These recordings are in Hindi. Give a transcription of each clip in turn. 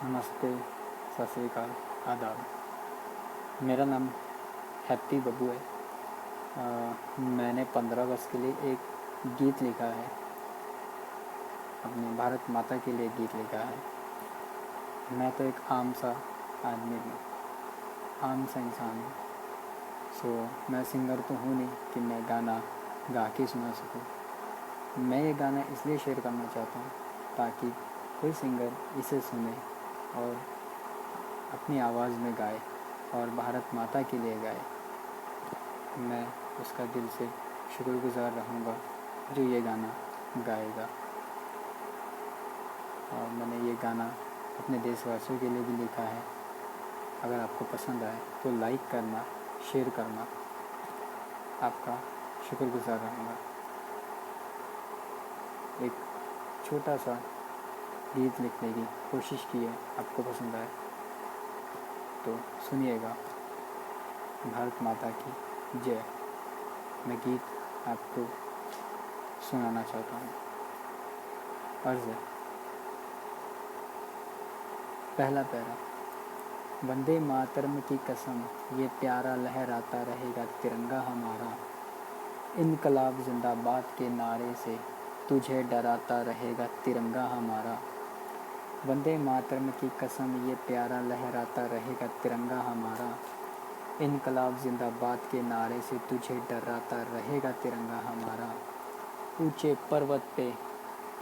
नमस्ते, सत श्री अकाल, आदाब। मेरा नाम हैप्पी बब्बू है। मैंने 15 अगस्त के लिए एक गीत लिखा है, अपनी भारत माता के लिए गीत लिखा है। मैं तो एक आम सा आदमी हूँ, आम सा इंसान हूँ। मैं सिंगर तो हूँ नहीं कि मैं गाना गा के सुना सकूँ। मैं ये गाना इसलिए शेयर करना चाहता हूँ ताकि कोई सिंगर इसे सुने और अपनी आवाज़ में गाए और भारत माता के लिए गाए। मैं उसका दिल से शुक्रगुज़ार रहूँगा जो ये गाना गाएगा। और मैंने ये गाना अपने देशवासियों के लिए भी लिखा है। अगर आपको पसंद आए तो लाइक करना, शेयर करना, आपका शुक्रगुज़ार रहूँगा। एक छोटा सा गीत लिखने की कोशिश की है, आपको पसंद आए तो सुनिएगा। भारत माता की जय। मैं गीत आपको सुनाना चाहता हूँ। अर्ज़ है। पहला पैरा। वंदे मातरम की कसम, ये प्यारा लहराता रहेगा तिरंगा हमारा। इनकलाब जिंदाबाद के नारे से तुझे डराता रहेगा तिरंगा हमारा। वंदे मातरम की कसम, ये प्यारा लहराता रहेगा तिरंगा हमारा। इनकलाब जिंदाबाद के नारे से तुझे डराता रहेगा तिरंगा हमारा। ऊंचे पर्वत पे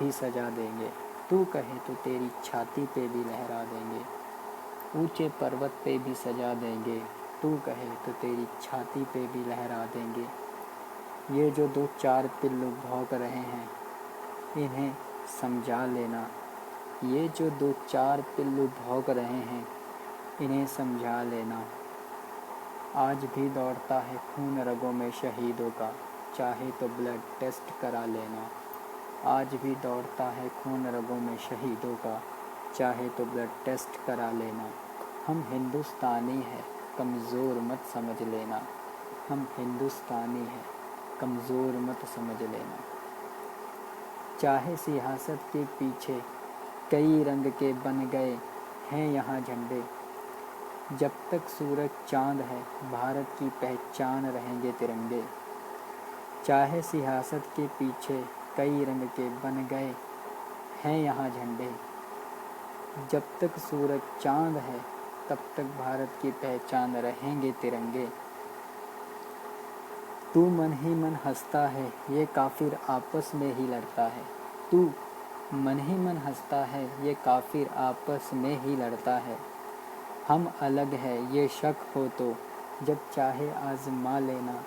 भी सजा देंगे, तू कहे तो तेरी छाती पे भी लहरा देंगे। ऊंचे पर्वत पे भी सजा देंगे, तू कहे तो तेरी छाती पे भी लहरा देंगे। ये जो दो चार पिल्लू भौंक रहे हैं, इन्हें समझा लेना। ये जो दो चार पिल्लू भौंक रहे हैं, इन्हें समझा लेना। आज भी दौड़ता है खून रगों में शहीदों का, चाहे तो ब्लड टेस्ट करा लेना। आज भी दौड़ता है खून रगों में शहीदों का, चाहे तो ब्लड टेस्ट करा लेना। हम हिंदुस्तानी हैं, कमज़ोर मत समझ लेना। हम हिंदुस्तानी हैं, कमज़ोर मत समझ लेना। चाहे सियासत के पीछे कई रंग के बन गए हैं यहाँ झंडे, जब तक सूरज चांद है भारत की पहचान रहेंगे तिरंगे। चाहे सियासत के पीछे कई रंग के बन गए हैं यहाँ झंडे, जब तक सूरज चांद है तब तक भारत की पहचान रहेंगे तिरंगे। तू मन ही मन हंसता है, ये काफिर आपस में ही लड़ता है। तू मन ही मन हंसता है, ये काफिर आपस में ही लड़ता है। हम अलग है ये शक हो तो जब चाहे आजमा लेना।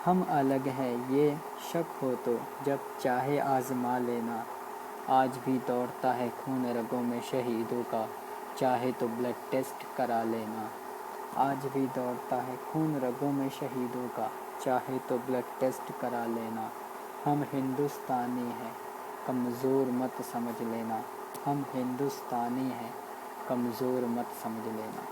हम अलग है ये शक हो तो जब चाहे आजमा लेना। आज भी दौड़ता है खून रगों में शहीदों का, चाहे तो ब्लड टेस्ट करा लेना। आज भी दौड़ता है खून रगों में शहीदों का, चाहे तो ब्लड टेस्ट करा लेना। हम हिंदुस्तानी हैं, कमज़ोर मत समझ लेना। हम हिंदुस्तानी हैं, कमज़ोर मत समझ लेना।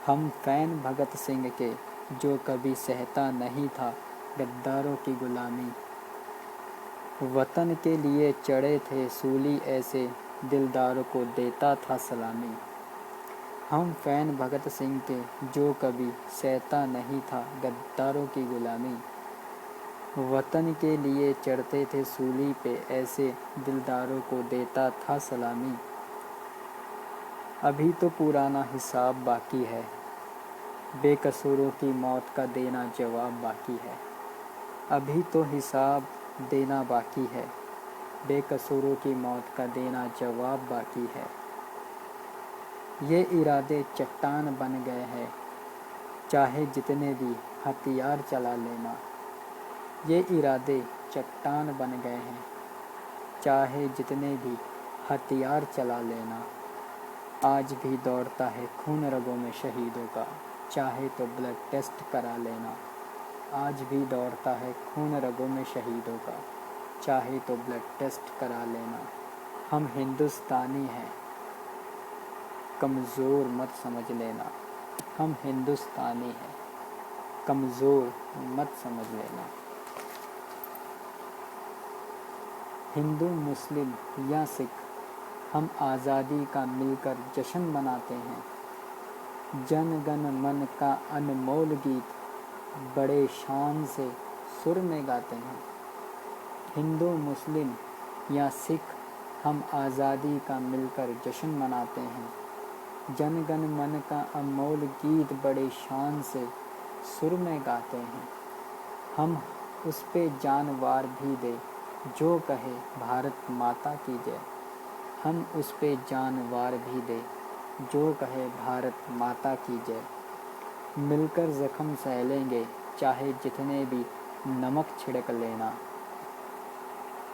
हम फैन भगत सिंह के, जो कभी सहता नहीं था गद्दारों की गुलामी। वतन के लिए चढ़े थे सूली, ऐसे दिलदारों को देता था सलामी। हम फैन भगत सिंह के, जो कभी सहता नहीं था गद्दारों की गुलामी। वतन के लिए चढ़ते थे सूली पे, ऐसे दिलदारों को देता था सलामी। अभी तो पुराना हिसाब बाकी है, बेकसूरों की मौत का देना जवाब बाकी है। अभी तो हिसाब देना बाकी है, बेकसूरों की मौत का देना जवाब बाकी है। ये इरादे चट्टान बन गए हैं, चाहे जितने भी हथियार चला लेना। ये इरादे चट्टान बन गए हैं, चाहे जितने भी हथियार चला लेना। आज भी दौड़ता है खून रगों में शहीदों का, चाहे तो ब्लड टेस्ट करा लेना। आज भी दौड़ता है खून रगों में शहीदों का, चाहे तो ब्लड टेस्ट करा लेना। हम हिंदुस्तानी हैं, कमज़ोर मत समझ लेना। हम हिंदुस्तानी हैं, कमज़ोर मत समझ लेना। हिंदू मुस्लिम या सिख, हम आज़ादी का मिलकर जश्न मनाते हैं। जन गण मन का अनमोल गीत बड़े शान से सुर में गाते हैं। हिंदू मुस्लिम या सिख हम आज़ादी का मिलकर जश्न मनाते हैं। जन गण मन का अनमोल गीत बड़े शान से सुर में गाते हैं। हम उस पे जानवार भी दे जो कहे भारत माता की जय। हम उस पे जानवार भी दे जो कहे भारत माता की जय। मिलकर जख्म सह लेंगे चाहे जितने भी नमक छिड़क लेना।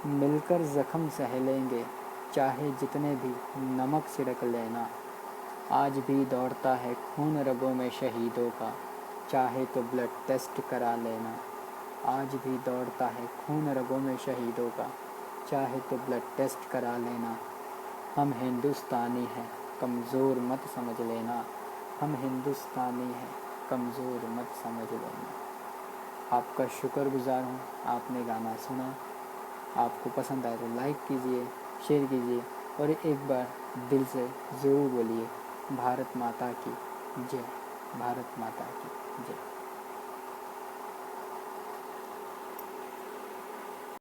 मिलकर जख्म सह लेंगे चाहे जितने भी नमक छिड़क लेना। आज भी दौड़ता है खून रगों में शहीदों का, चाहे तो ब्लड टेस्ट करा लेना। आज भी दौड़ता है खून रगों में शहीदों का, चाहे तो ब्लड टेस्ट करा लेना। हम हिंदुस्तानी हैं कमज़ोर मत समझ लेना। हम हिंदुस्तानी हैं कमज़ोर मत समझ लेना। आपका शुक्रगुज़ार हूँ, आपने गाना सुना। आपको पसंद आए तो लाइक कीजिए, शेयर कीजिए और एक बार दिल से ज़रूर बोलिए भारत माता की जय। भारत माता की जय।